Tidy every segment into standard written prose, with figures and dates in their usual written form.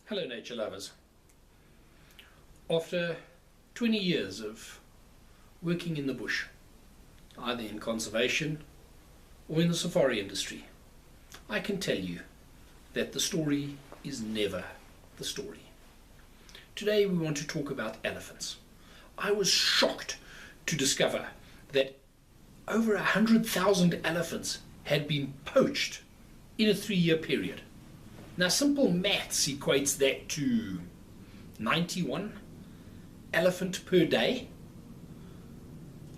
Hello nature lovers. After 20 years of working in the bush, either in conservation or in the safari industry, I can tell you that the story is never the story. Today we want to talk about elephants. I was shocked to discover that over 100,000 elephants had been poached in a 3-year period. Now simple maths equates that to 91 elephant per day.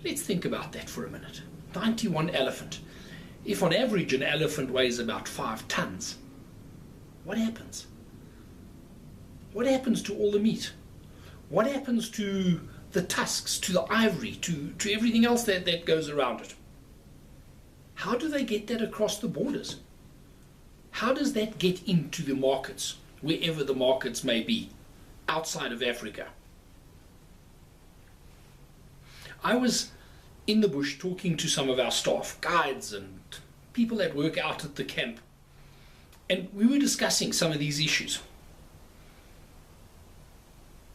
Let's think about that for a minute. 91 elephant. If on average an elephant weighs about 5 tons, what happens? What happens to all the meat? What happens to the tusks, to the ivory, to everything else that goes around it? How do they get that across the borders? How does that get into the markets, wherever the markets may be, outside of Africa? I was in the bush talking to some of our staff, guides and people that work out at the camp, and we were discussing some of these issues.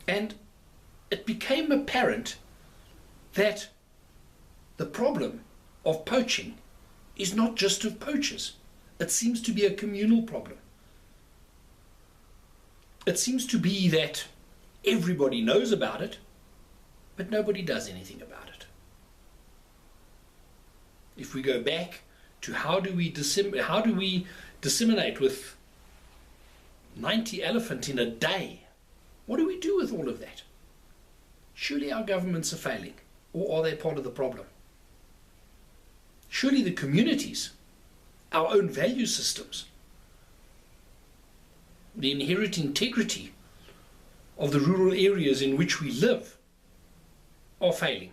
And it became apparent that the problem of poaching is not just of poachers. It seems to be a communal problem. It seems to be that everybody knows about it, but nobody does anything about it. If we go back to how do we disseminate with 90 elephant in a day, what do we do with all of that? Surely our governments are failing, or are they part of the problem? Surely the communities, our own value systems, the inherent integrity of the rural areas in which we live are failing.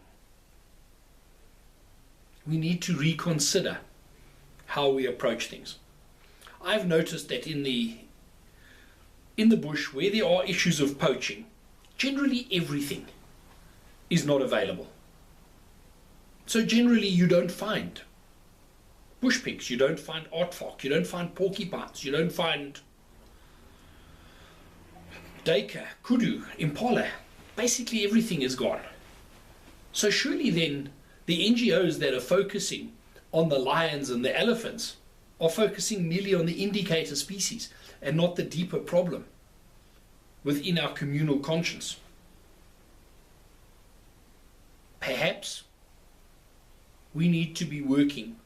We need to reconsider how we approach things. I've noticed that in the bush, where there are issues of poaching, generally everything is not available. So generally you don't find bush pigs, you don't find aardvark, you don't find porcupines, you don't find duiker, kudu, impala. Basically everything is gone. So surely then the NGOs that are focusing on the lions and the elephants are focusing merely on the indicator species and not the deeper problem within our communal conscience. Perhaps we need to be working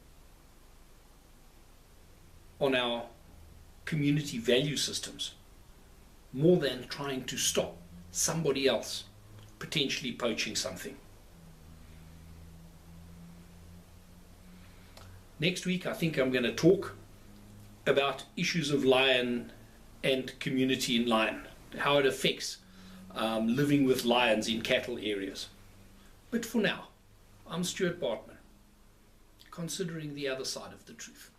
on our community value systems more than trying to stop somebody else potentially poaching something. Next week I think I'm going to talk about issues of lion and community in lion, how it affects living with lions in cattle areas. But for now, I'm Stuart Bartman, considering the other side of the truth.